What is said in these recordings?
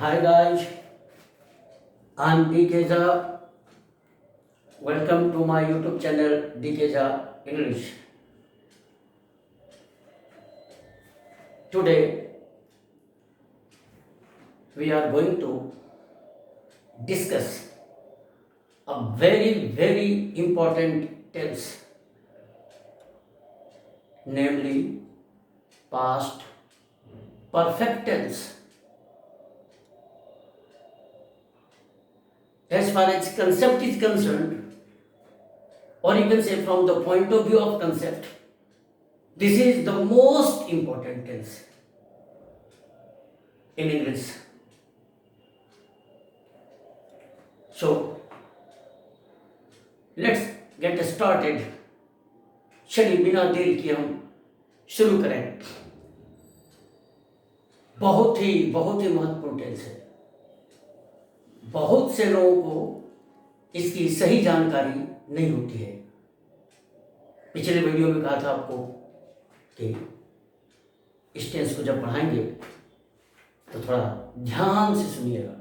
Hi guys, I'm DK Jha. Welcome to my YouTube channel DK Jha English. Today we are going to discuss a very important tense, namely past perfect tense. As far as concept is concerned, or you can say from the point of view of concept, this is the most important tense in English. So let's get started. चलिए बिना देर किए हम शुरू करें. बहुत ही महत्वपूर्ण tense है. बहुत से लोगों को इसकी सही जानकारी नहीं होती है. पिछले वीडियो में कहा था आपको कि इस टेंस को जब पढ़ाएंगे तो थोड़ा ध्यान से सुनिएगा.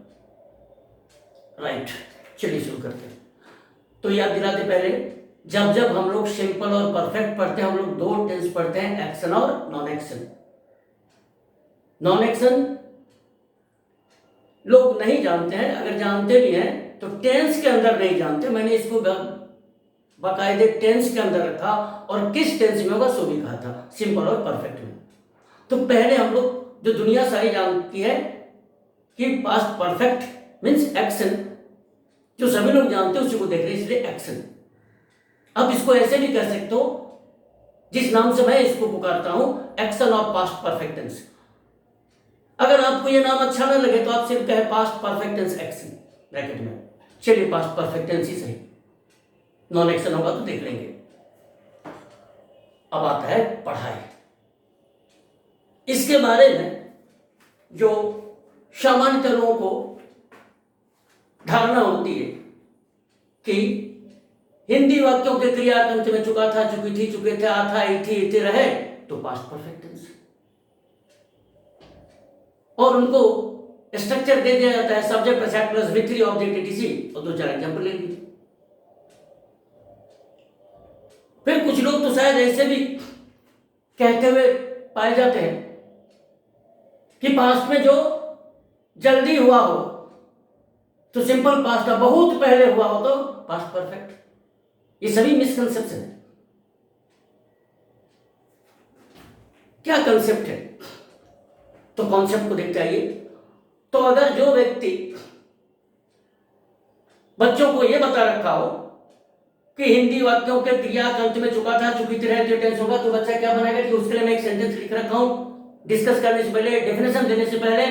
राइट, चलिए शुरू करते हैं. तो याद दिलाते पहले, जब हम लोग सिंपल और परफेक्ट पढ़ते हैं, हम लोग दो टेंस पढ़ते हैं, एक्शन और नॉन एक्शन. नॉन एक्शन लोग नहीं जानते हैं, अगर जानते भी हैं तो टेंस के अंदर नहीं जानते. मैंने इसको बाकायदे टेंस के अंदर रखा और किस टेंस में होगा सो भी कहा था, सिंपल और परफेक्ट में. तो पहले हम लोग जो दुनिया सारी जानती है कि पास्ट परफेक्ट मीन्स एक्शन, जो सभी लोग जानते हैं उसी को देख रहे हैं, इसलिए एक्शन. अब इसको ऐसे भी कह सकते हो जिस नाम से मैं इसको पुकारता हूं, action of past perfect tense. अगर आपको ये नाम अच्छा ना लगे तो आप सिर्फ कहे past perfect tense action bracket में. चलिए पास्ट परफेक्ट टेंस ही सही, नॉन एक्शन होगा तो देख लेंगे. अब आता है पढ़ाई. इसके बारे में जो सामान्य लोगों को धारणा होती है कि हिंदी वाक्यों के क्रियातंत्र में चुका था, चुकी थी, चुके थे, आ था, आई थी, इति रहे तो पास्ट परफेक्ट टेंस, और उनको स्ट्रक्चर दे दिया जाता है subject present plus V3 object etc. और दो चार एग्जांपल ले लीजिए. फिर कुछ लोग तो शायद ऐसे भी कहते हुए पाए जाते हैं कि पास्ट में जो जल्दी हुआ हो तो सिंपल पास्ट था, बहुत पहले हुआ हो तो पास्ट परफेक्ट. ये सभी मिसकंसेप्शन है. क्या कंसेप्ट है? तो कॉन्सेप्ट को देखते आइए. तो अगर जो व्यक्ति बच्चों को यह बता रखा हो कि हिंदी वाक्यों के क्रिया अंत में चुका था, चुकी थी, रहे टेंस होगा, तो बच्चा क्या बनाएगा कि उसके लिए मैं एक सेंटेंस लिख रखा हूं. डिस्कस करने से पहले, डेफिनेशन देने से पहले,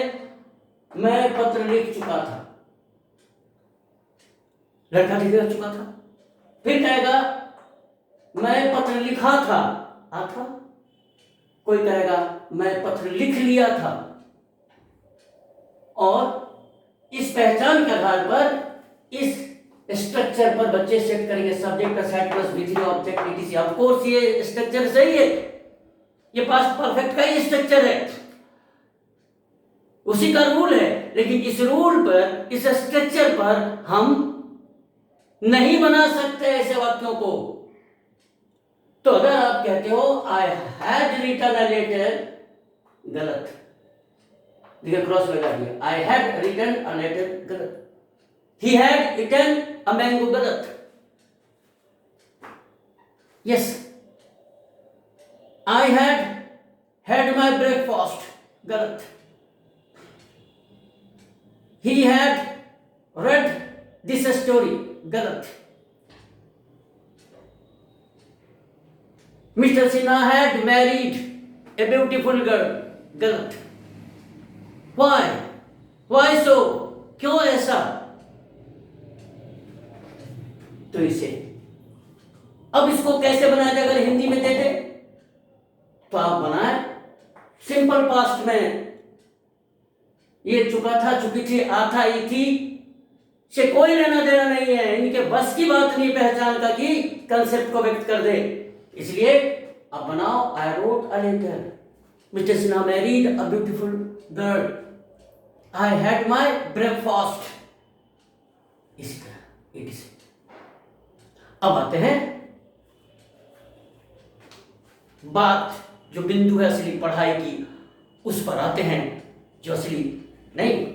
मैं पत्र लिख चुका था, लड़का लिख चुका था. फिर कहेगा मैं पत्र लिखा था, आ था. कोई कहेगा मैं पत्र लिख लिया था. और इस पहचान के आधार पर इस स्ट्रक्चर पर बच्चे सेट करेंगे सब्जेक्ट का set plus V3 object etc. Of course ये स्ट्रक्चर सही है, ये पास्ट परफेक्ट का ही स्ट्रक्चर है, उसी का रूल है. लेकिन इस रूल पर, इस स्ट्रक्चर पर हम नहीं बना सकते ऐसे वाक्यों को. तो अगर आप कहते हो I had written a letter, गलत. देखिए क्रॉस लगा दिया. I had written a letter, गलत. He had eaten a mango, गलत. Yes, I had my breakfast, गलत. He had read this story, गलत. Mister Sinha had married a beautiful girl, गलत. Why so, क्यों ऐसा? तो इसे अब इसको कैसे बनाया जाए? अगर हिंदी में देते तो आप बनाए सिंपल पास्ट में, ये चुका था, चुकी थी, आ था, आई थी से कोई लेना देना नहीं है. इनके बस की बात नहीं पहचान का कि कंसेप्ट को व्यक्त कर दे. इसलिए अब बनाओ I wrote a letter, mister Sinha married a beautiful girl. I had my breakfast, इसी तरह इट इज। अब आते हैं बात जो बिंदु है असली पढ़ाई की, उस पर आते हैं जो असली नहीं,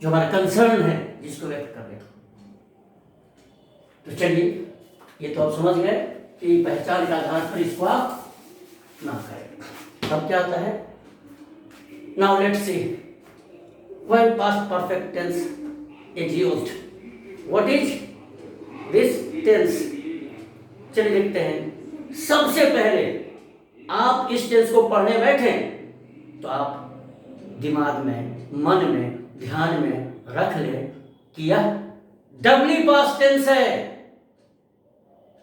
जो हमारा कंसर्न है, जिसको व्यक्त कर रहे हैं। तो चलिए, ये तो आप समझ गए कि पहचान के आधार पर इसको आप ना करें। अब क्या आता है, now let's see when past perfect tense is used, what is this tense. चलिए देखते हैं। सबसे पहले आप इस टेंस को पढ़ने बैठे तो आप दिमाग में, मन में, ध्यान में रख ले कि यह डबली पास्ट टेंस है।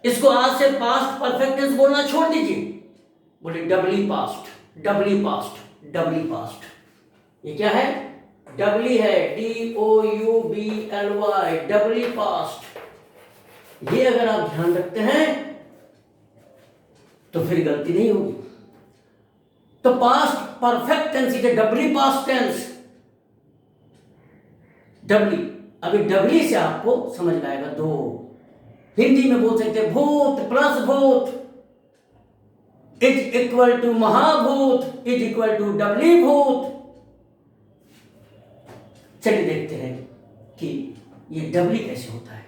इसको आज से पास्ट परफेक्ट टेंस बोलना छोड़ दीजिए, बोले डबली past, doubly past, doubly past. ये क्या है? डबली है, DOUBLY, डबली पास्ट। ये अगर आप ध्यान रखते हैं तो फिर गलती नहीं होगी। तो past perfect tense is doubly past tense. Doubly, अभी डबली से आपको समझ में आएगा दो। हिंदी में बोल सकते हैं भूत प्लस भूत इज इक्वल टू महाभूत इज इक्वल टू डबली भूत। चलिए देखते हैं कि ये डबली कैसे होता है।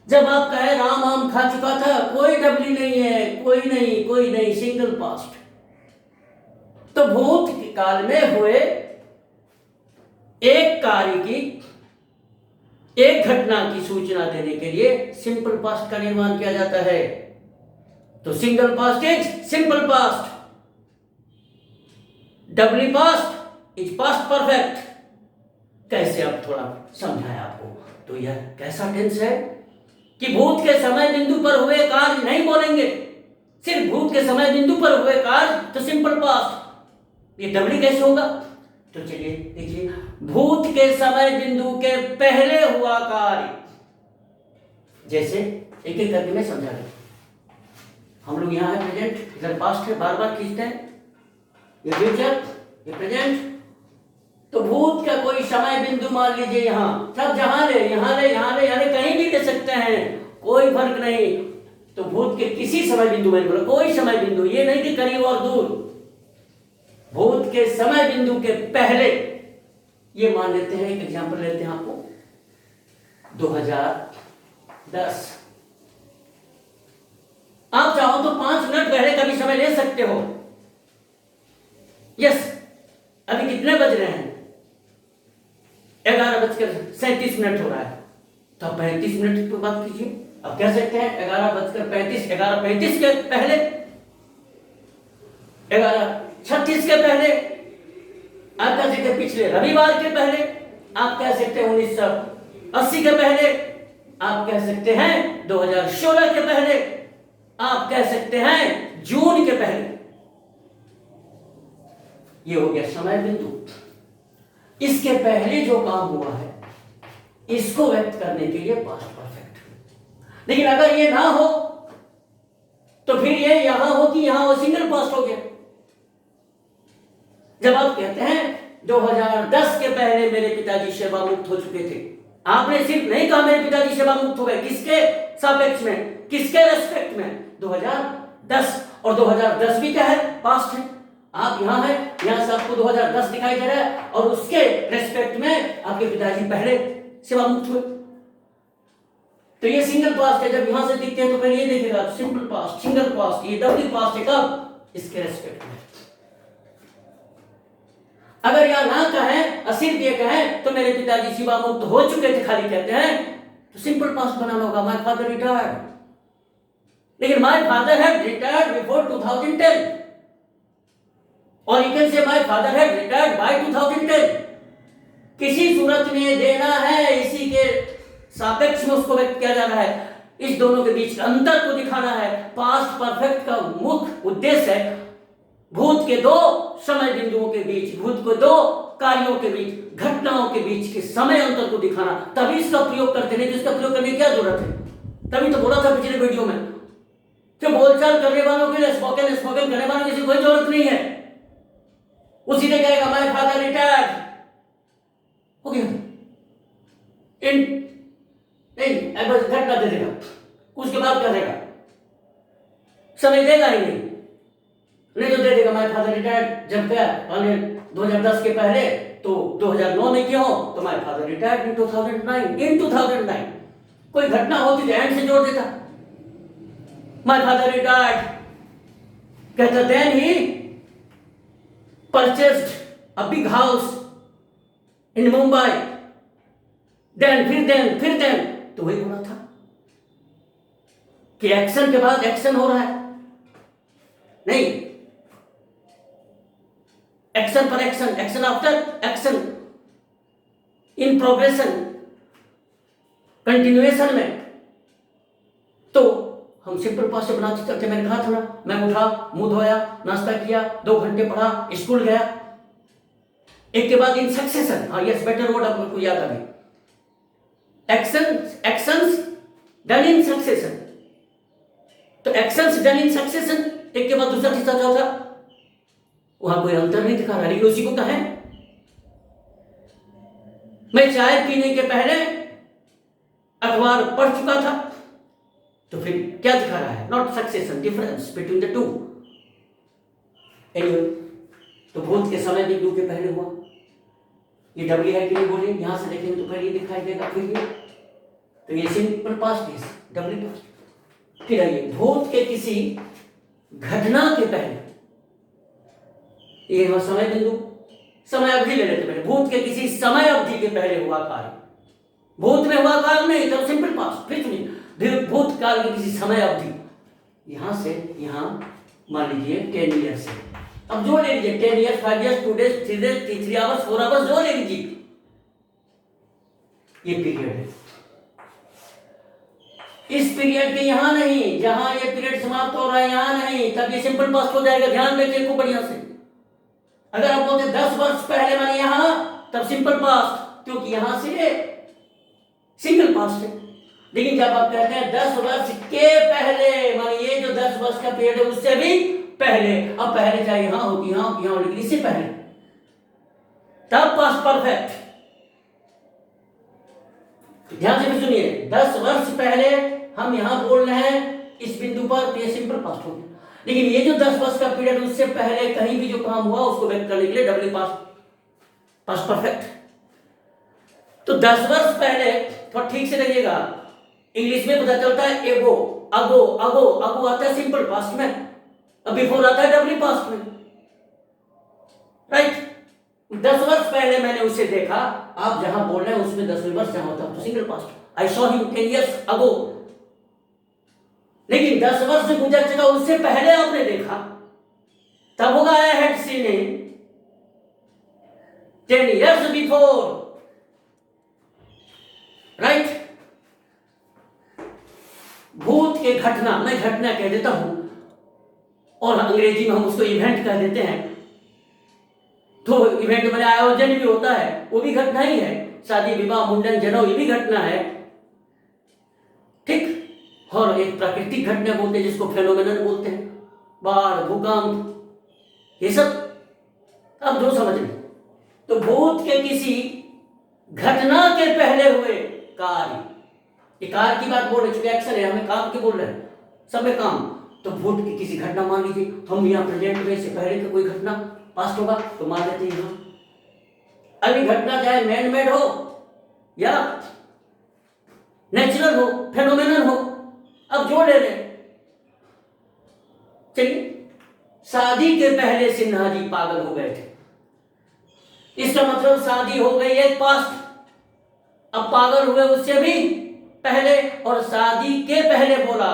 जब आप कहे राम आम खा चुका था, कोई डबली नहीं है, कोई नहीं, कोई नहीं, सिंगल पास्ट। तो भूत के काल में हुए एक कार्य की, एक घटना की सूचना देने के लिए सिंपल पास्ट का निर्माण किया जाता है। तो single past is simple past, doubly past is past perfect. कैसे अब थोड़ा समझाया आपको। तो यह कैसा टेंस है कि भूत के समय बिंदु पर हुए कार्य नहीं बोलेंगे, सिर्फ भूत के समय बिंदु पर हुए कार्य तो सिंपल पास्ट। ये डबली कैसे होगा? तो चलिए देखिए, भूत के समय बिंदु के पहले हुआ कार्य, जैसे एक एक करके मैं समझा रहा। हम लोग यहाँ है प्रेजेंट, इधर पास्ट है, बार बार खींचते हैं, ये फ्यूचर, ये प्रेजेंट। तो भूत का कोई समय बिंदु मान लीजिए यहाँ, सब जहां ले, यहाँ ले, यहाँ ले, यहाँ ले, कहीं भी ले सकते हैं, कोई फर्क नहीं। तो भूत के किसी समय बिंदु में बोला, कोई समय बिंदु, ये नहीं कि करीब और दूर, भूत के समय बिंदु के पहले। ये मान लेते हैं, एक एग्जांपल लेते हैं आपको, 2010। आप चाहो तो 5 मिनट पहले का भी समय ले सकते हो। यस, अभी कितने बज रहे हैं? 11:37 हो रहा है। तो आप 35 मिनट पर बात कीजिए। अब कह सकते हैं 11:35, 11:35 के पहले, 11:36 के पहले, आप कह सकते हैं पिछले रविवार के पहले, आप कह सकते हैं 1980 के पहले, आप कह सकते हैं 2016 के पहले, आप कह सकते हैं जून के पहले। ये हो गया समय बिंदु। इसके पहले जो काम हुआ है, इसको व्यक्त करने के लिए पास्ट परफेक्ट। लेकिन अगर ये ना हो तो फिर ये यहां हो कि यहां हो, सिंगल पास्ट हो गया। जब आप कहते हैं 2010 के पहले मेरे पिताजी सेवा मुक्त हो चुके थे, आपने सिर्फ नहीं कहा मेरे पिताजी सेवा मुक्त हो गए, किसके सापेक्ष में, किसके रेस्पेक्ट में? 2010। और 2010 भी क्या है? पास्ट है। आप यहां हैं, यहां से आपको 2010 दिखाई दे रहा है और उसके रेस्पेक्ट में आपके पिताजी पहले सेवा मुक्त हुए। तो ये सिंगल पास्ट है। जब यहां से दिखते हैं तो पहले ये देखेगा सिंपल पास्ट, सिंगल पास्ट। ये डबल पास्ट है कब? इसके रेस्पेक्ट में। अगर यहां ना कहें और सिर्फ ये कहें तो मेरे पिताजी सेवा मुक्त हो चुके थे खाली कहते हैं, तो सिंपल पास्ट बनाना होगा, माय फादर रिटायर्ड। लेकिन my father had retired before 2010 और you can say my father had retired by 2010। किसी सूरत में देना है, इसी के सापेक्ष में उसको व्यक्त किया जा रहा है। इस दोनों के बीच अंतर को दिखाना है। पास्ट परफेक्ट का मुख्य उद्देश्य है भूत के दो समय बिंदुओं के बीच, भूत के दो कार्यों के बीच, घटनाओं के बीच के समय अंतर को दिखाना। तभी इसका प्रयोग करते हैं, इसका प्रयोग करने की क्या जरूरत है? तभी तो बोला था पिछले वीडियो में कि बोलचाल करने वालों के लिए, स्पोकन करने वालों की कोई जरूरत नहीं है। वो सीधे कहेगा माय फादर रिटायर्ड, हो गया। इन नहीं बस घटना दे देगा, उसके बाद क्या देगा, समय देगा ही नहीं, नहीं तो दे देगा माय फादर रिटायर्ड जब गया 2010 के पहले, तो 2009 में क्यों हो, तो माय फादर रिटायर्ड इन 2009। कोई घटना होती तो एंड से जोड़ देता, माय फादर रिटायर्ड, कहता then he purchased a big house in Mumbai, फिर देन, तो वही बोला था कि एक्शन के बाद एक्शन हो रहा है, नहीं, एक्शन पर एक्शन, एक्शन आफ्टर एक्शन, इन प्रोग्रेशन, कंटिन्यूएशन में। तो हम सिंपल पास्ट से बनाते चलते, मैंने कहा था ना, मैं उठा, मुंह धोया, नाश्ता किया, 2 घंटे पढ़ा, स्कूल गया, एक के बाद इन सक्सेशन, हाँ यस बेटर वर्ड आपको याद आ गई, एक्शंस डन इन सक्सेशन। तो एक्शंस डन इन सक्सेशन, एक के बाद दूसरा तीसरा चौथा, वहां कोई अंतर नहीं दिखा रहा, लेकिन उसी को कहें मैं चाय पीने के पहले अखबार पढ़ चुका था, तो फिर क्या दिखा रहा है, not succession, difference between the two. Anyway, तो भूत के समय बिंदु के पहले हुआ, ये डब्ल्यू है कि नहीं बोले, यहां से देखेंगे तो पहले ये दिखाई देगा, फिर ये, तो ये सिंपल पास्ट है, डब्ल्यू पास्ट। फिर आइए भूत के किसी घटना के पहले, ये समय बिंदु, समय अवधि ले लेते पहले, भूत के किसी समय अवधि के पहले हुआ कार्य, भूत में हुआ कार्य नहीं, तब सिंपल पास्ट। फिर सुनिए, भूत काल की किसी समय अवधि, यहां से यहां मान लीजिए 10 ईयर्स है, अब जो ले लीजिए 10 years, 5 years, 2 days, 3 days, 3 hours, 4 hours, जो ले लीजिए, ये पीरियड है। इस पीरियड के यहां नहीं, जहां ये पीरियड समाप्त हो रहा है यहां नहीं, तब ये सिंपल पास्ट हो जाएगा, ध्यान रखिए को बढ़िया से। अगर आप बोलते 10 वर्ष पहले माने यहां, तब सिंपल पास्ट, क्योंकि यहां से सिंगल पास्ट है। लेकिन जब आप कहते हैं 10 वर्ष के पहले, माने ये जो 10 वर्ष का पीरियड है उससे भी पहले, अब पहले चाहे यहां हो कि यहां हो, यहां हो, लेकिन इससे पहले, तब पास्ट परफेक्ट। ध्यान से भी सुनिए, 10 वर्ष पहले हम यहां बोल रहे हैं इस बिंदु पर, तो ये सिंपल पास्ट हो गया। लेकिन ये जो 10 वर्ष का पीरियड उससे पहले कहीं भी जो काम हुआ उसको व्यक्त करने के लिए डब्ल्यू पास्ट परफेक्ट। तो 10 वर्ष पहले, थोड़ा ठीक से लगिएगा, इंग्लिश में पता चलता है एगो, अगो आता है सिंपल पास्ट में, अब बिफोर आता है डब्ल्यू पास्ट में, राइट। 10 वर्ष पहले मैंने उसे देखा, आप जहां बोल रहे हैं उसमें 10वें वर्ष जहां होता है तो single past, I saw him 10 years ago. लेकिन 10 वर्ष से गुजर चुका, उससे पहले आपने देखा, तब होगा I had seen him 10 years before, right. भूत के घटना, मैं घटना कह देता हूं, और अंग्रेजी में हम उसको इवेंट कह देते हैं। तो इवेंट में आयोजन भी होता है, वो भी घटना ही है, शादी विवाह मुंडन जनेऊ, ये भी घटना है, ठीक। और एक प्राकृतिक घटना बोलते हैं जिसको फेनोमेनन बोलते हैं, बाढ़, भूकंप, ये सब अब जो समझ लें। तो भूत के किसी घटना के पहले हुए कार्य, ये कार्य की बात बोल रहे, चूंकि एक्शन है, हमें काम की बोल रहे हैं, सब में काम। तो भूत की किसी घटना मान लीजिए, हम यहाँ प्रेजेंट में, से पहले का कोई घटना पास्ट होगा तो मान लेते हैं यहाँ। अभी घटना चाहे मैन मेड हो या नेचुरल हो, फेनोमेनल हो, अब जो ले लें। चलिए, शादी के पहले सिन्हा जी पागल हो गए थे, इसका मतलब शादी हो गई है पास्ट, अब पागल हुए उससे भी पहले, और शादी के पहले बोला,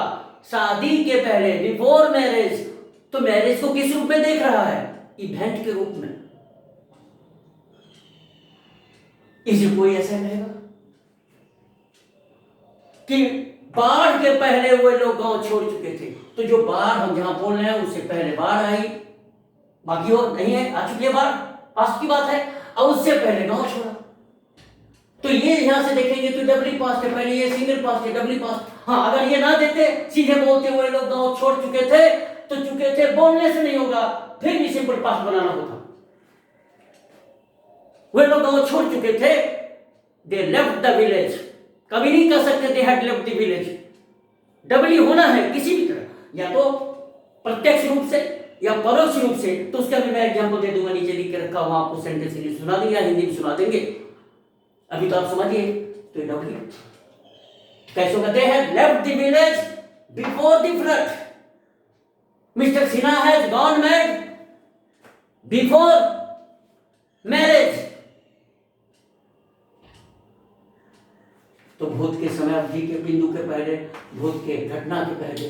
शादी के पहले, बिफोर मैरिज, तो मैरिज को किस रूप में देख रहा है, इवेंट के रूप में। इसे कोई ऐसा कहेगा कि बाढ़ के पहले हुए लोग गांव छोड़ चुके थे, तो जो बाढ़ हम जहां बोल रहे हैं उससे पहले बाढ़ आई, बाकी और नहीं है, आ चुकी है बाढ़, पास्ट की बात है, और उससे पहले गांव छोड़ा। तो ये यहां से देखेंगे तो डब्ल्यू पास्ट है, पहले ये सिंगल पास्ट है, डब्ल्यू पास्ट। हाँ, अगर ये ना देते, सीधे बोलते हुए लोग गांव छोड़ चुके थे, तो चुके थे बोलने से नहीं होगा, फिर भी सिंपल पास्ट बनाना होता। वे लोग गांव छोड़ चुके थे, दे लेफ्ट द विलेज, कभी नहीं कह सकते they had left the village. Double होना है किसी भी तरह, या तो प्रत्यक्ष रूप से या परोक्ष रूप से। तो उसका भी मैं एग्जाम्पल दे दूंगा, नीचे लिख के रखा हुआ, आपको सेंटेंस इंग्लिश सुना देंगे या हिंदी में सुना देंगे, अभी तो आप समझिए। तो ये डबल कैसे होगा? They had left the village before the flood, mister Sinha has gone mad before marriage. तो भूत के समय, अवधि के बिंदु के पहले, भूत के घटना के पहले,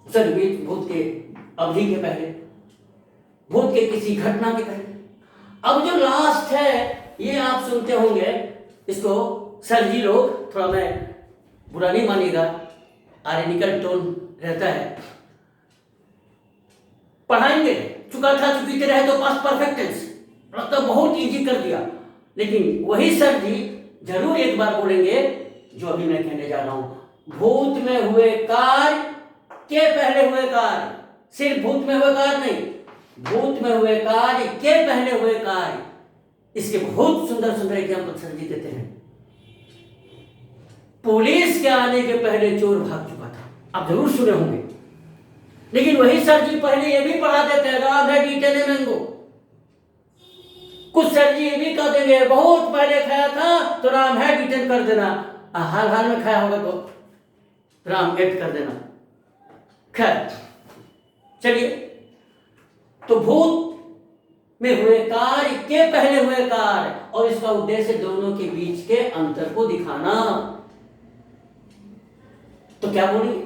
सॉरी भूत के अवधि के पहले, भूत के किसी घटना के पहले। अब जो लास्ट है ये आप सुनते होंगे, इसको सर जी लोग, थोड़ा मैं बुरा नहीं मानिएगा, आर्यनिकल टोन रहता है, पढ़ाएंगे चुका था चुकी रहे तो पास्ट परफेक्ट टेंस, तो बहुत इजी कर दिया। लेकिन वही सर जी जरूर एक बार बोलेंगे जो अभी मैं कहने जा रहा हूं, भूत में हुए कार्य के पहले हुए कार्य, सिर्फ भूत में हुए कार्य नहीं, भूत में हुए कार्य के पहले हुए कार्य। इसके बहुत सुंदर सुंदर एग्जाम्पल सर जी देते हैं। पुलिस के आने के पहले चोर भाग चुका था, आप जरूर सुने होंगे। लेकिन वही सर जी पहले ये भी पढ़ा देते हैं, राम है डीटेने मैंगो। कुछ सर जी ये भी कह देंगे बहुत पहले खाया था तो राम है डिटेन कर देना, हाल हाल में खाया होगा तो राम एड कर देना। खैर चलिए, तो भूत में हुए कार्य के पहले हुए कार्य, और इसका उद्देश्य दोनों के बीच के अंतर को दिखाना। तो क्या बोलेंगे?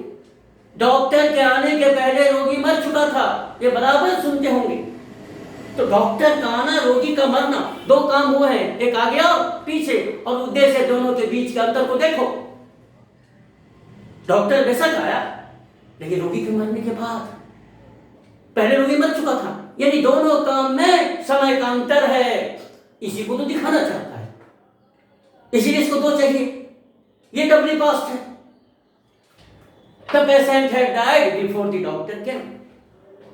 डॉक्टर के आने के पहले रोगी मर चुका था, ये बराबर सुनते होंगे। तो डॉक्टर का आना, रोगी का मरना, दो काम हुए हैं, एक आगे और पीछे, और उद्देश्य दोनों के बीच के अंतर को देखो। डॉक्टर बेशक आया, लेकिन रोगी के मरने के बाद, पहले रोगी मर चुका था, यानी दोनों काम में समय का अंतर है। इसी को तो दिखाना चाहता है, इसीलिए इसको दो चाहिए। ये डबली पास्ट है। The patient had died before the doctor came,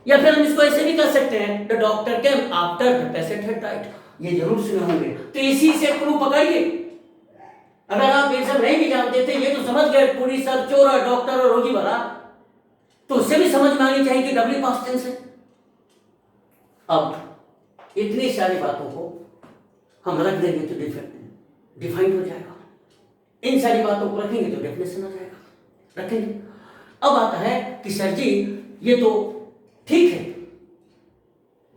या फिर हम इसको ऐसे भी कर सकते हैं, the doctor came after the patient had died। ये जरूर सुने होंगे। तो इसी से क्लू पकड़िए। अगर आप ये सब नहीं भी जानते थे, ये तो समझ गए पुलिस और चोर और डॉक्टर और रोगी भरा, तो उससे भी समझ में आनी चाहिए कि डबली पास्ट टेंस है। अब इतनी सारी बातों को हम रख देंगे तो डिफाइन हो जाएगा। इन सारी बातों को रखेंगे तो डेफिनेशन आ जाएगा। रखेंगे। अब आता है कि सर जी ये तो ठीक है,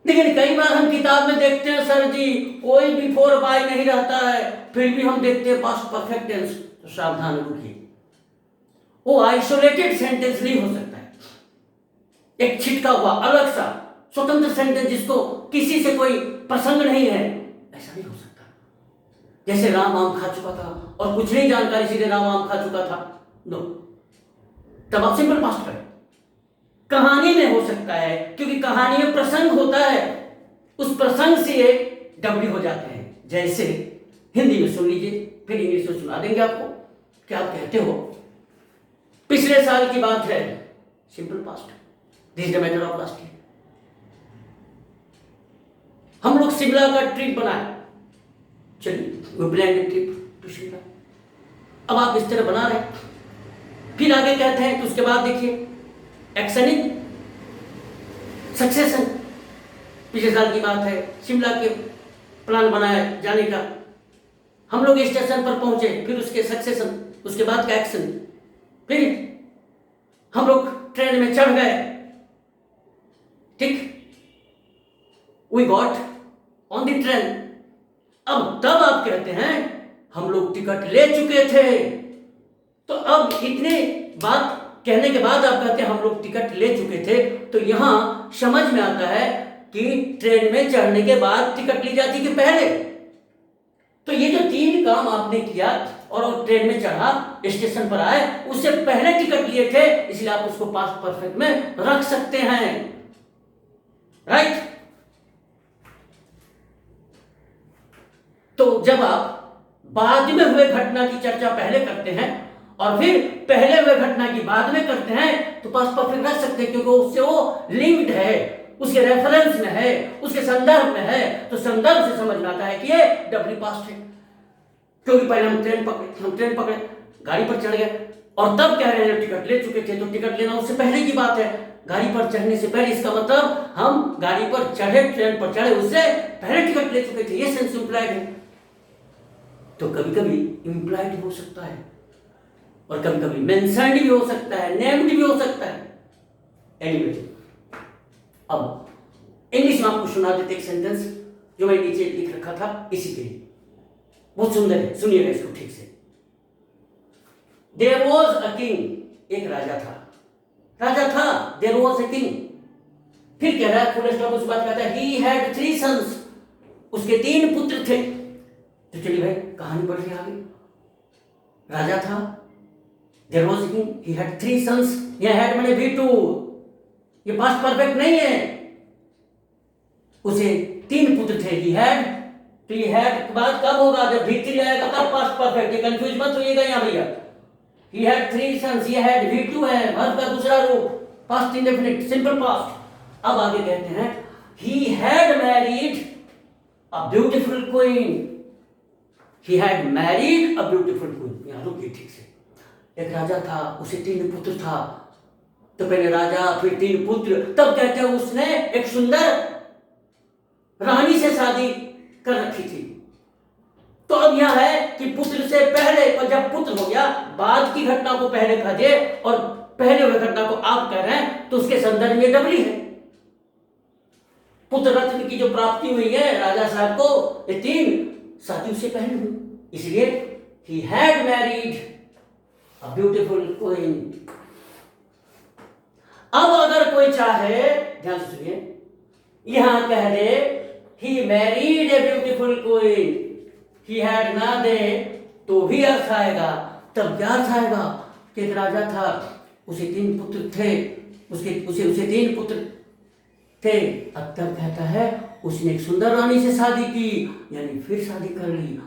लेकिन कई बार हम किताब में देखते हैं सर जी कोई बिफोर बाय नहीं रहता है, फिर भी हम देखते हैं पास्ट परफेक्ट टेंस। तो सावधान रखिए, वो आइसोलेटेड सेंटेंस नहीं हो सकता है, एक छिटका हुआ अलग सा स्वतंत्र सेंटेंस जिसको किसी से कोई प्रसंग नहीं है, ऐसा नहीं हो सकता। जैसे राम आम खा चुका था और कुछ नहीं जानकारी, सीधे राम आम खा चुका था, नो, तब आप सिंपल पास्ट करें। कहानी में हो सकता है, क्योंकि कहानी में प्रसंग होता है, उस प्रसंग से ये डबली हो जाते हैं। जैसे हिंदी में सुन लीजिए, फिर इंग्लिश में सुना देंगे आपको। क्या आप कहते हो, पिछले साल की बात है, simple past, this is the matter of last year. हम लोग शिमला का ट्रिप बनाए, चलिए वो प्लान ट्रिप टू शिमला। अब आप इस तरह बना रहे, फिर आगे कहते हैं कि उसके बाद देखिए एक्शन इन सक्सेशन। पिछले साल की बात है, शिमला के प्लान बनाया जाने का, हम लोग स्टेशन पर पहुंचे, फिर उसके सक्सेशन, उसके बाद का एक्शन, फिर हम लोग ट्रेन में चढ़ गए, ठीक, we got on the train. अब तब आप कहते हैं हम लोग टिकट ले चुके थे। तो अब इतने बात कहने के बाद आप कहते हैं हम लोग टिकट ले चुके थे, तो यहां समझ में आता है कि ट्रेन में चढ़ने के बाद टिकट ली जाती कि पहले। तो ये जो तीन काम आपने किया और ट्रेन में चढ़ा, स्टेशन पर आए, उससे पहले टिकट लिए थे, इसलिए आप उसको पास्ट परफेक्ट में रख सकते हैं, राइट। तो जब आप बाद में हुए घटना की चर्चा पहले करते हैं और फिर पहले हुए घटना की बाद में करते हैं, तो पास्ट परफेक्ट रख सकते हैं, क्योंकि उससे वो लिंक्ड है, उसके रेफरेंस में है, उसके संदर्भ में है। तो संदर्भ से समझ में आता है कि ये डबली पास्ट है। क्योंकि पहले हम ट्रेन पकड़े, गाड़ी पर चढ़ गए और तब कह रहे हैं टिकट ले चुके थे, तो टिकट लेना उससे पहले की बात है, गाड़ी पर चढ़ने से पहले। इसका मतलब हम गाड़ी पर चढ़े, ट्रेन पर चढ़े, उससे पहले टिकट ले चुके थे, ये सेंस इंप्लाइड है। तो कभी कभी इंप्लाइड हो सकता है और कभी कभी मेंशन्ड भी हो सकता है, नेम्ड भी हो सकता है। एनीवे, अब इंग्लिश में आपको सुना देते एक सेंटेंस जो मैं नीचे लिख रखा था इसी के लिए, बहुत सुंदर है, सुनिएगा इसको ठीक से। देयर वॉज अ किंग, एक राजा था, राजा था, देयर वॉज अ किंग। फिर कह रहा है, फुल स्टॉप, उस बात कहता है, ही हैड 3 सन्स, उसके 3 पुत्र थे। तो चलिए भाई कहानी बढ़ रही है आगे। राजा था, there was a king, he had 3 sons, ये हैड मैंने V2, ये पास्ट परफेक्ट नहीं है, उसे 3 पुत्र थे। ही हैड, तो ये हैड के बाद कब होगा, जब V3 आएगा तब पास्ट परफेक्ट, ये कंफ्यूज मत होइएगा यहां भैया। ही हैड 3 सन्स, ये हैड V2 है, वर्ब का दूसरा रूप, पास्ट इंडेफिनिट, सिंपल पास्ट। अब आगे कहते हैं, ही had married a beautiful queen, he had married a beautiful queen. यहां रुकिए ठीक से। एक राजा था, उसे 3 पुत्र था, तो पहले राजा फिर 3 पुत्र, तब कहते हैं उसने एक सुंदर रानी से शादी कर रखी थी। तो अब यह है कि पुत्र से पहले, और जब पुत्र हो गया, बाद की घटना को पहले कह दे और पहले हुए घटना को आप कह रहे हैं, तो उसके संदर्भ में डबली है। पुत्र रत्न की जो प्राप्ति हुई है राजा साहब को, ये 3 शादी उससे पहले हुई, इसलिए he had married a beautiful queen. अब अगर कोई चाहे, ध्यान से सुनिए, यहां कह दे he married a beautiful queen, he had ना दे, तो भी अर्थ आएगा। तब क्या अर्थ आएगा कि एक राजा था, उसे 3 पुत्र थे, उसे 3 पुत्र थे। अब तब कहता है उसने एक सुंदर रानी से शादी की, यानी फिर शादी कर ली।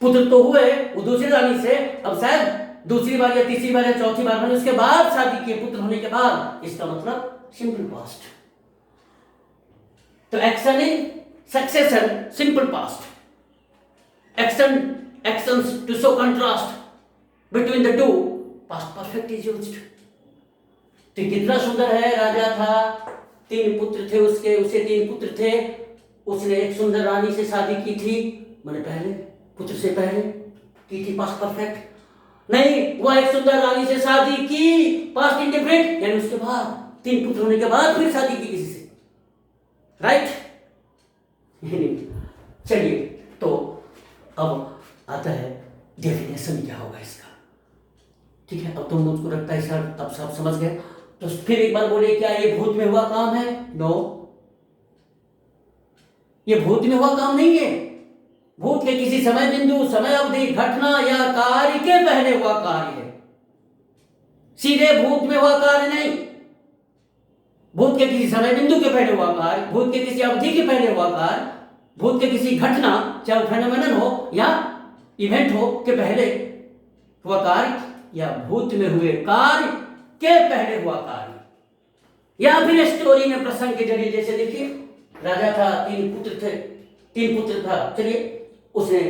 पुत्र तो हुए वो दूसरी रानी से, अब शायद दूसरी बार या तीसरी बार या चौथी बार, मैंने उसके बाद शादी की, पुत्र होने के बाद। इसका मतलब सिंपल पास्ट। तो action in succession, simple past. Actions to show contrast between the two, past perfect is used. तो कितना सुंदर है, राजा था, 3 पुत्र थे उसके, उसे 3 पुत्र थे, उसने एक सुंदर रानी से शादी की थी, मैंने पहले, पुत्र से पहले की थी, पास्ट परफेक्ट नहीं, वह एक सुंदर रानी से शादी की, पास्ट इंडिफरेंट, यानी उसके बाद 3 पुत्र होने के बाद फिर शादी की किसी से, राइट। चलिए, तो अब आता है डेफिनेशन क्या होगा इसका, ठीक है। अब तो मुझको लगता है सर अब सब समझ गए। तो फिर एक बार बोले, क्या ये भूत में हुआ काम है? नो, ये भूत में हुआ काम नहीं है। भूत के किसी समय बिंदु, समय अवधि, घटना या कार्य के पहले हुआ कार्य है, सीधे भूत में हुआ कार्य नहीं। भूत के किसी समय बिंदु के पहले हुआ कार्य, भूत के किसी अवधि के पहले हुआ कार्य, भूत के किसी घटना, चाहे फेनोमेनन हो या इवेंट हो, के पहले हुआ कार्य, या भूत में हुए कार्य के पहले हुआ कार्य, या फिर स्टोरी में प्रसंग के जरिए। जैसे देखिए, राजा था, 3 पुत्र थे, 3 पुत्र था, चलिए, उसने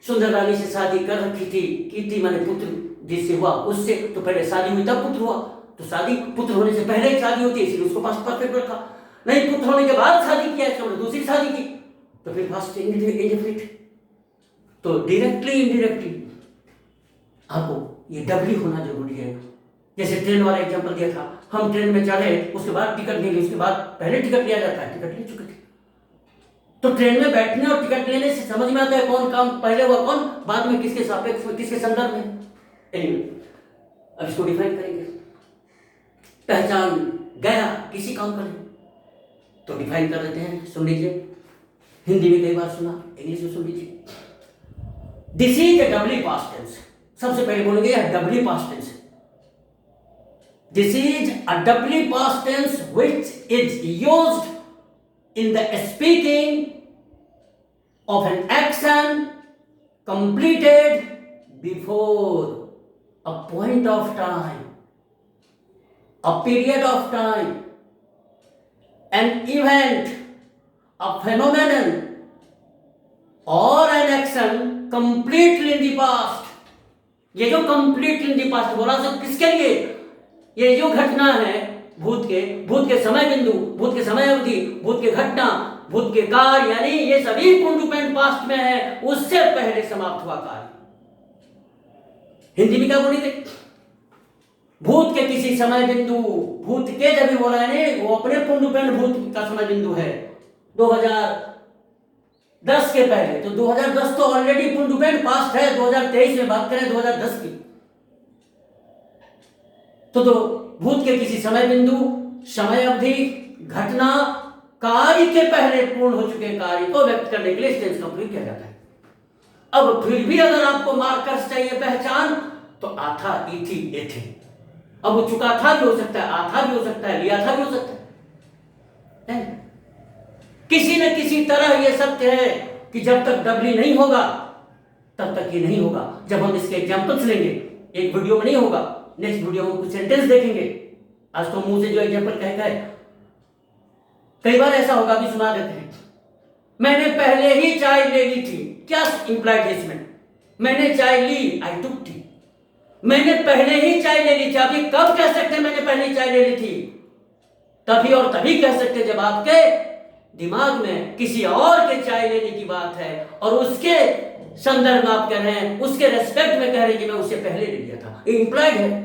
सुंदर रानी से शादी कर रखी थी, की थी, मैंने पुत्र जिससे हुआ उससे, तो पहले शादी हुई तब पुत्र हुआ, तो शादी पुत्र होने से पहले ही शादी होती है, इसलिए उसको पास्ट परफेक्ट रखा। नहीं, पुत्र होने के बाद शादी किया, इसका दूसरी शादी की, तो फिर पास्ट इंडेफिनिट। तो डायरेक्टली इनडायरेक्टली आपको ये डबली होना जरूरी है। जैसे ट्रेन वाला एग्जांपल दिया था, हम ट्रेन में चढ़े, उसके बाद टिकट नहीं ली, उसके बाद पहले टिकट लिया जाता है, टिकट ले चुके थे। तो ट्रेन में बैठने और टिकट लेने से समझ में आता है कौन काम पहले हुआ, कौन बाद में, किसके सापेक्ष में, किसके संदर्भ में। अब इसको डिफाइन करेंगे। पहचान गया किसी काम कर, तो डिफाइन कर देते हैं, सुन लीजिए। हिंदी में कई बार सुना, इंग्लिश में सुन लीजिए। This is a doubly past tense. सबसे पहले बोलेंगे यह डबली पास्ट टेंस है। This is a doubly past tense which is used in the speaking of an action completed before a point of time, a period of time, an event, a phenomenon, or an action completely in the past. ये जो completely in the past बोला तो किसके लिए? ये जो घटना है भूत के समय बिंदु, भूत के समय अवधि, भूत के घटना, भूत के कार्य, यानी ये सभी पुंडुपेंड पास्ट में है, उससे पहले समाप्त हुआ कार्य। हिंदी में क्या बोली थी? भूत के किसी समय बिंदु, भूत के जब भी बोला है वो अपने पुंडुपेंड भूत का समय बिंदु है 2010 के पहले। तो 2010 तो ऑलरेडी पुंडुपेंड पास्ट है। 2023 में बात करें 2010 की, तो भूत के किसी समय बिंदु, समय अवधि, घटना, कार्य के पहले पूर्ण हो चुके कार्य को व्यक्त करने के लिए टेंस का प्रयोग किया जाता है। अब फिर भी अगर आपको मार्कर्स चाहिए पहचान, तो आथा, इथी, एथे। अब वो चुका था भी हो सकता है, आथा भी हो सकता है, लिया था भी हो सकता है। किसी न किसी तरह यह सत्य है कि जब तक डबली नहीं होगा तब तक ये नहीं होगा। जब हम इसके एग्जाम्पल्स लेंगे, एक वीडियो में नहीं होगा, नेक्स्ट वीडियो में कुछ सेंटेंस देखेंगे। आज तो मुंह से जो एग्जाम्पल कहता है, कई बार ऐसा होगा भी, सुना देते हैं, मैंने पहले ही चाय ले ली थी। क्या इंप्लाइड है इसमें? मैंने चाय ली, आई टुक टी। मैंने पहले ही चाय ले ली थी। आप ये कब कह सकते हैं मैंने पहले ही चाय ले ली थी? तभी और तभी कह सकते जब आपके दिमाग में किसी और के चाय लेने की बात है और उसके संदर्भ में आप कह रहे हैं, उसके रेस्पेक्ट में कह रहे हैं कि मैं उससे पहले ले लिया था। ये इंप्लाइड है।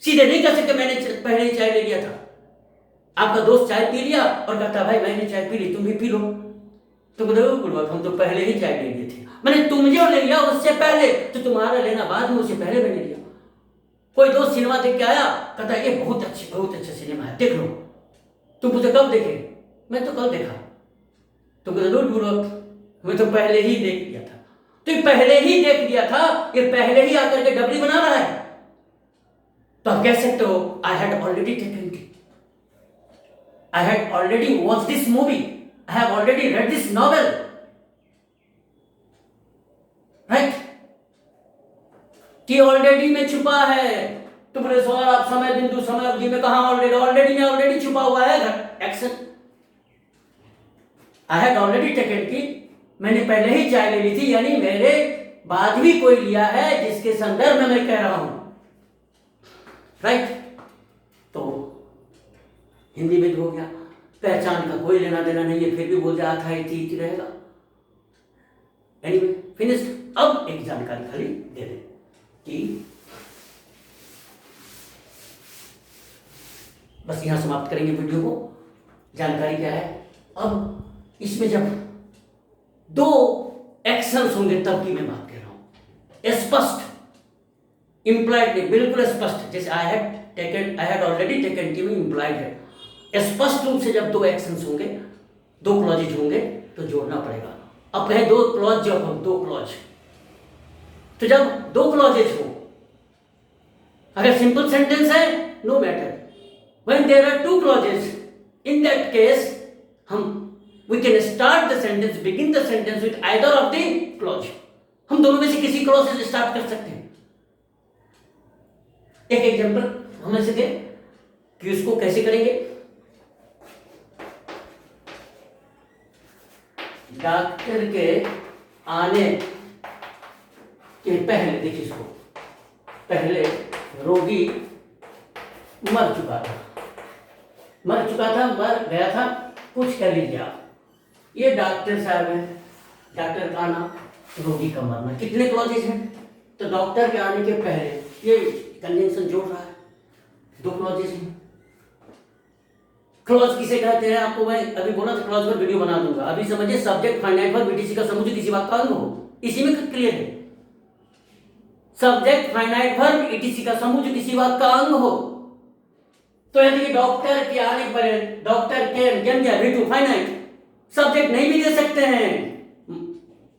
सीधे नहीं कह सकते मैंने पहले ही चाय ले लिया था। आपका दोस्त चाय पी लिया और कहता भाई मैंने चाय पी ली, तुम भी पी लो। तो बोलो हम तो पहले ही चाय ले लिए थे। मैंने तुम जो ले लिया उससे पहले, तो तुम्हारा लेना बाद में, उससे पहले मैंने लिया। कोई दोस्त सिनेमा देख के आया, कहता है ये बहुत अच्छा सिनेमा है, देख लो। तुम मुझे कब देखे? मैं तो कल देखा। तुम बोलो मैं तो पहले ही देख लिया था। तो ये पहले ही देख लिया था, ये पहले ही आकर के डबली बना रहा है। तो आप कह सकते हो I had already taken it, I had already watched this movie. I have already read this novel. Right? कि ऑलरेडी में छुपा है। तो बोले सवाल आप समय बिंदु, समय अवधि में कहा ऑलरेडी में ऑलरेडी छुपा हुआ है action. I had already taken कि मैंने पहले ही चाय ले ली थी, यानी मेरे बाद भी कोई लिया है जिसके संदर्भ में मैं कह रहा हूं। राइट? तो हिंदी में हो गया, पहचान का कोई लेना देना नहीं है, फिर भी बोल जाए था इति रहेगा। Anyway finished. अब एक जानकारी खाली दे दे कि बस यहां समाप्त करेंगे वीडियो को। जानकारी क्या है? अब इसमें जब दो एक्शंस होंगे तब की मैं बात कर रहा हूं। स्पष्ट, इंप्लाइड नहीं, बिल्कुल स्पष्ट। जैसे आई हैड ऑलरेडी टेकन की में इंप्लाइड है। स्पष्ट रूप से जब दो एक्शंस होंगे, दो क्लॉजेज होंगे, तो जोड़ना पड़ेगा। अब है दो क्लॉज, जब हम दो क्लॉज, तो जब दो क्लॉजेज हो, अगर सिंपल सेंटेंस है no matter. When there are two clauses, in that case we can start the sentence, begin the sentence with either of the clause. हम दोनों में से किसी क्लॉज से स्टार्ट कर सकते हैं। एक एग्जांपल हम ऐसे दें कि उसको कैसे करेंगे। डॉक्टर के आने के पहले, देखिए इसको, पहले रोगी मर चुका था, मर गया था, कुछ कर लीजिए आप। ये डॉक्टर साहब है, डॉक्टर का आना, रोगी का मरना, कितने क्लॉजेज हैं? तो डॉक्टर के आने के पहले ये कंजंक्शन जोड़ रहा है, दो क्लॉजेज हैं। क्लॉज किसे कहते हैं? आपको मैं अभी बोला था, क्लॉज पर वीडियो बना दूंगा। अभी समझिए, सब्जेक्ट फाइनाइट वर्ब बीटीसी का समुच्चय किसी वाक्य का अंग हो, इसी में क्लियर है। सब्जेक्ट फाइनाइट वर्ब ईटीसी का समुच्चय किसी वाक्य का अंग हो, तो यदि डॉक्टर के आने पर डॉक्टर केम जन गया वी टू फाइनाइट, सब्जेक्ट नहीं भी दे सकते हैं,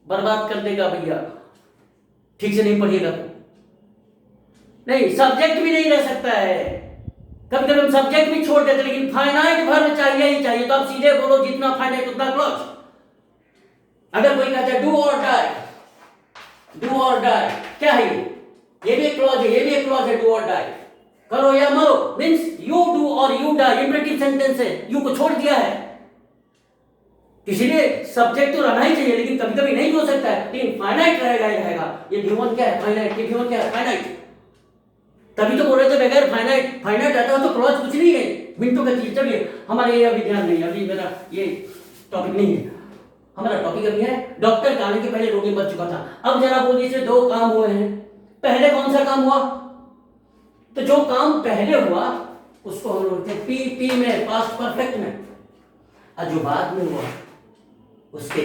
बर्बाद कर देगा भैया, ठीक से नहीं पढ़िएगा तो। नहीं, सब्जेक्ट भी नहीं रह सकता है। कभी कभी हम सब्जेक्ट भी छोड़ देते, लेकिन फाइनाइट वर्ब चाहिए ही चाहिए। तो आप सीधे बोलो जितना फाइनाइट उतना क्लॉज। अगर कोई कहता है डू और डाई, डू और डाई क्या है? ये भी एक क्लॉज है, ये भी एक क्लॉज है, डू और डाई, करो या मरो, मीन्स यू डू और यू डाई, इंपेरेटिव सेंटेंस है, यू को छोड़ दिया है। इसीलिए सब्जेक्ट तो रहना ही चाहिए, लेकिन कभी कभी नहीं हो सकता है, लेकिन फाइनाइट रहेगा ही रहेगा। ये V1 क्या है? फाइनाइट। ये V1 क्या है? फाइनाइट। तभी तो बोल रहे थे बगैर फाइनाइट, फाइनाइट रहता हो तो क्लॉज कुछ नहीं है, मिनटों का चीज। चलिए हमारे ये अभी ध्यान नहीं, अभी मेरा ये टॉपिक नहीं है। हमारा टॉपिक अभी है डॉक्टर के आने के पहले रोगी मर चुका था। अब जरा बोलिए, इसमें दो काम हुए हैं। पहले कौन सा काम हुआ? तो जो काम पहले हुआ उसको हम बोलते हैं पी में, पास्ट परफेक्ट में। और जो बाद में हुआ उसके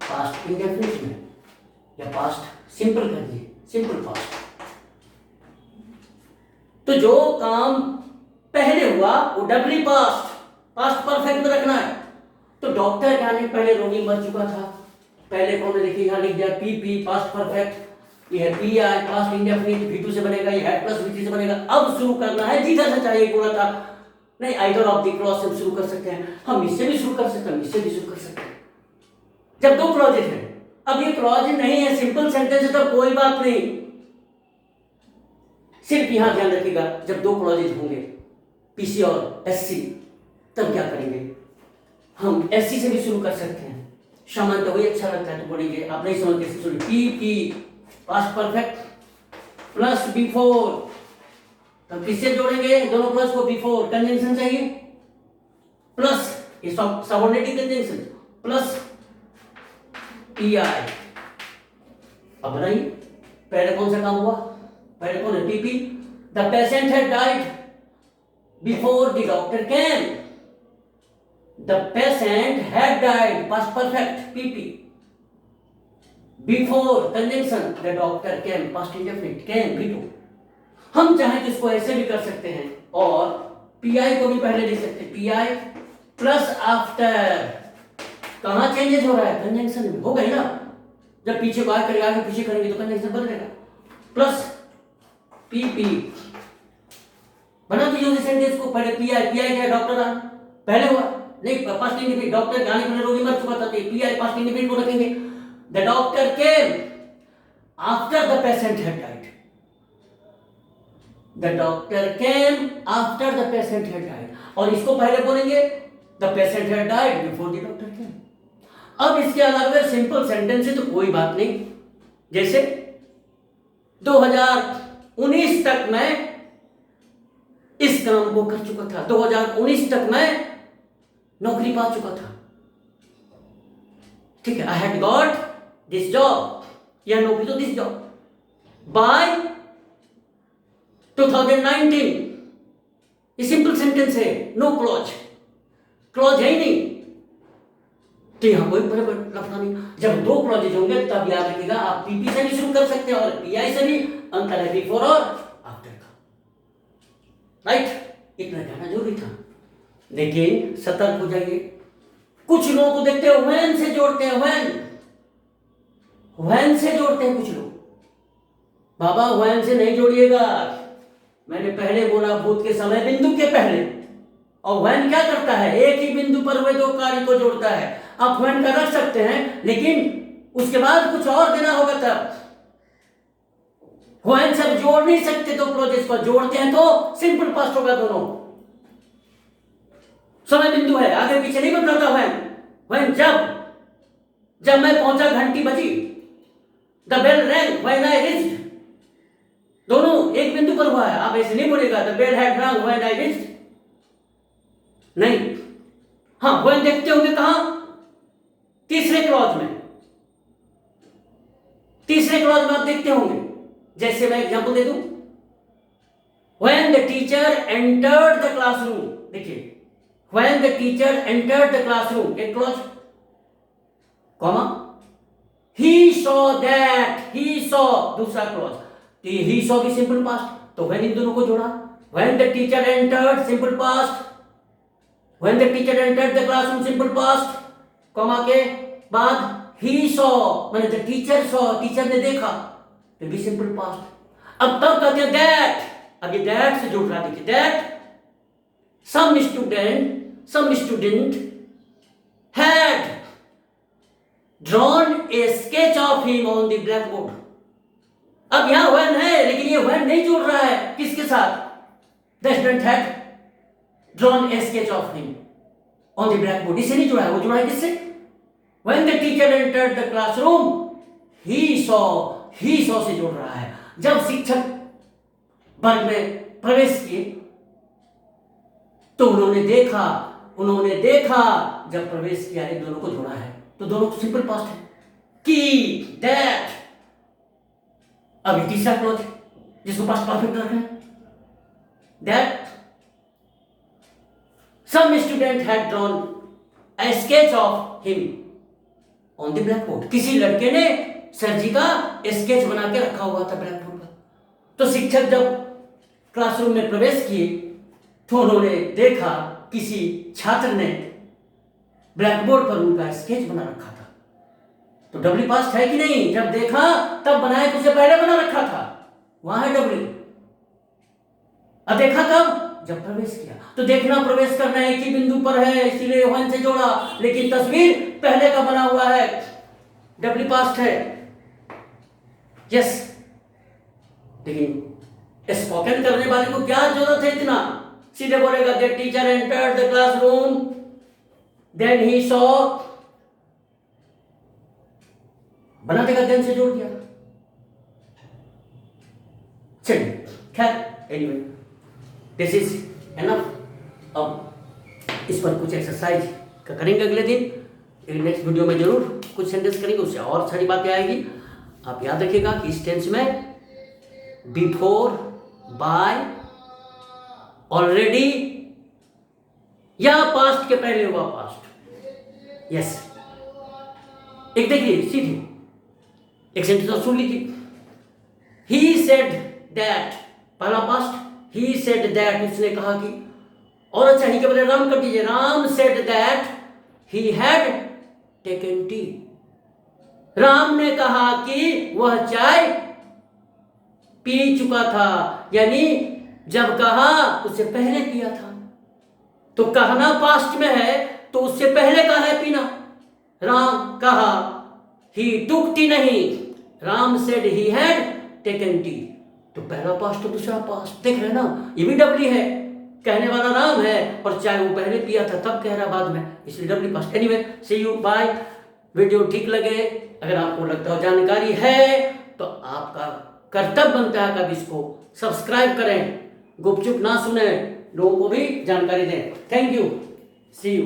पास्ट इंडेफिनिट में, या पास्ट सिंपल कर दिए, सिंपल पास्ट। तो जो काम पहले हुआ वो डबली पास्ट, पास्ट परफेक्ट में रखना है। तो डॉक्टर के आने पहले रोगी मर चुका था। पहले कौन देखिए, यहां लिख दिया पी पास्ट परफेक्ट, ये है P I past indefinite, V2 से बनेगा, ये हेड प्लस V3 से बनेगा। अब शुरू करना है जिधर से चाहिए पूरा था। नहीं, आइदर ऑफ द क्लॉज से शुरू कर सकते हैं, हम इससे भी शुरू कर सकते हैं, इससे भी शुरू कर सकते हैं, जब दो क्लॉजेज हैं। अब ये क्लॉज नहीं है, सिंपल सेंटेंस है, तो कोई बात नहीं। सिर्फ यहां ध्यान रखिएगा, जब दो क्लॉजेज होंगे PC और SC, तब क्या करेंगे? हम SC से भी शुरू कर सकते हैं। सामान तो वही अच्छा लगता है, तो बोलेंगे आप नहीं समझते, sorry, P past perfect plus before. तब किससे जोड़ेंगे दोनों प्लस को? बिफोर कंजंक्शन चाहिए, प्लस ये सबऑर्डिनेटिंग कंजंक्शन, प्लस PI। अब बताइए पहले कौन सा काम हुआ? पहले कौन है? PP। The patient had died before the doctor came. The patient had died past perfect PP। Before conjunction the doctor came, past indefinite, came V2। हम चाहें तो इसको ऐसे भी कर सकते हैं और PI को भी पहले लिख सकते हैं, PI प्लस आफ्टर। कहां चेंजेस हो रहा है? कंजंक्शन में। हो गई ना, जब पीछे को आगे करेंगे, आगे पीछे करेंगे तो कंजंक्शन बदलेगा। प्लस PP बना दीजिए सेंटेंस को। पहले PI क्या है? डॉक्टर आ पहले हुआ, नहीं पास्ट इंडेफिनिट, डॉक्टर के आने पहले रोगी मर चुका था, तो PI पास्ट इंडेफिनिट को रखेंगे। The doctor came after the patient had died. The doctor came after the patient had died, और इसको पहले बोलेंगे the patient had died before the doctor केम। अब इसके अलावा सिंपल सेंटेंस है तो कोई बात नहीं। जैसे 2019 तक मैं इस काम को कर चुका था, 2019 तक मैं नौकरी पा चुका था, ठीक है। I had got this job, यह नौकरी तो दिस जॉब, बाय 2019। ये सिंपल सेंटेंस है, नो क्लॉज, क्लॉज है ही नहीं, तो यहां कोई लफड़ा नहीं। जब दो क्लॉजेज होंगे तब याद रखिएगा, आप PP से भी शुरू कर सकते हैं और PI से भी, अंतर है बिफोर और आफ्टर का, राइट। इतना कहना जरूरी था, लेकिन सतर्क हो जाइए। कुछ लोगों को देखते हो व्हेन से जोड़ते हैं, व्हेन से जोड़ते हैं कुछ लोग। बाबा व्हेन से नहीं जोड़िएगा, मैंने पहले बोला भूत के समय बिंदु के पहले। और व्हेन क्या करता है? एक ही बिंदु पर हुए दो कार्य को जोड़ता है। आप व्हेन का रख सकते हैं, लेकिन उसके बाद कुछ और देना होगा तब। व्हेन से जोड़ नहीं सकते, तो क्लॉजेस को जोड़ते हैं तो सिंपल पास्ट होगा दोनों। समय बिंदु है, आगे पीछे नहीं बदलता व्हेन। व्हेन जब मैं पहुंचा, घंटी बजी, the bell rang when I reached, दोनों एक बिंदु पर हुआ है। आप ऐसे नहीं बोलेगा द बेल हैड रंग व्हेन आई रीच्ड, नहीं। हाँ, व्हेन देखते होंगे कहां? तीसरे क्लॉज में, तीसरे क्लॉज में आप देखते होंगे। जैसे मैं एग्जांपल दे दूं, when the teacher entered the classroom, देखिए when the teacher entered the classroom, एक clause, comma, he saw that, he saw, दूसरा क्लॉज। ही सॉ भी सिंपल पास्ट, तो व्हेन इन दोनों को जोड़ा। When the teacher entered, simple past. When the teacher entered the classroom, simple past, comma के बाद ही सॉ, मैंने द टीचर सॉ, टीचर ने देखा, तो भी सिंपल पास्ट। अब तब कहते हैं दैट, अब ये दैट से जुड़ रहा, देखिए that some student had drawn a sketch of him on the blackboard। अब यहां when है, लेकिन ये when नहीं जुड़ रहा है, किसके साथ? The student had drawn a sketch of him, on the black board, इससे नहीं जुड़ा है, वो जुड़ा है किससे? When the teacher entered the classroom he saw से जुड़ रहा है। जब शिक्षक वर्ग में प्रवेश किए तो उन्होंने देखा, जब प्रवेश किया, इन दोनों को जोड़ा है, तो दोनों को सिंपल पास्ट है कि दैट। अब तीसरा क्लॉज जिसको पास्ट परफेक्ट रखना है, that some student had drawn a sketch of him on the black board. किसी लड़के ने सर जी का स्केच बना के रखा हुआ था ब्लैक बोर्ड पर। तो शिक्षक जब क्लासरूम में प्रवेश किए तो उन्होंने देखा किसी छात्र ने ब्लैक बोर्ड पर उनका स्केच बना रखा था। तो डब्ल्यू पास्ट है कि नहीं? जब देखा तब बनाया, तो उससे पहले बना रखा था, वहां है डब्ल्यू। अब देखा कब? जब प्रवेश किया। तो देखना, प्रवेश करना एक ही बिंदु पर है, इसीलिए वन से जोड़ा, लेकिन तस्वीर पहले का बना हुआ है, डब्ल्यू पास्ट है। यस, लेकिन स्पोकन करने वाले को क्या जरूरत है इतना? सीधे बोलेगा the teacher entered the classroom then he saw, बना देगा, देन से जोड़ दिया। चलिए, खैर एनीवे दिस इज एनफ। अब इस पर कुछ एक्सरसाइज का करेंगे अगले दिन। नेक्स्ट वीडियो में जरूर कुछ सेंटेंस करेंगे, उससे और सारी बातें आएगी। आप याद रखिएगा कि इस टेंस में बिफोर, बाय, ऑलरेडी या पास्ट के पहले हुआ पास्ट। यस, एक देखिए सीधी एक सेंटेंस और सुन लीजिए। ही सेड दैट, पहला पास्ट, ही सेड दैट, उसने कहा कि, और अच्छा ही के बदले राम कर दीजिए, Ram said that he had taken T. Ram ने कहा कि वह चाय पी चुका था, यानी जब कहा उससे पहले पिया था। तो कहना पास्ट में है तो उससे पहले का है पीना। राम कहा, ही टुक टी नहीं, Ram said he had taken T. तो पहला पास्ट तो दूसरा पास्ट, देख रहे ना, ये भी डब्ल्यू है, कहने वाला राम है और चाहे वो पहले पिया था तब कह रहा बाद में, इसलिए W past. Anyway, see you, bye. Video ठीक लगे, अगर आपको लगता हो जानकारी है, तो आपका कर्तव्य बनता है कभी इसको सब्सक्राइब करें, गुपचुप ना सुने, लोगों को भी जानकारी दें। Thank you, see you.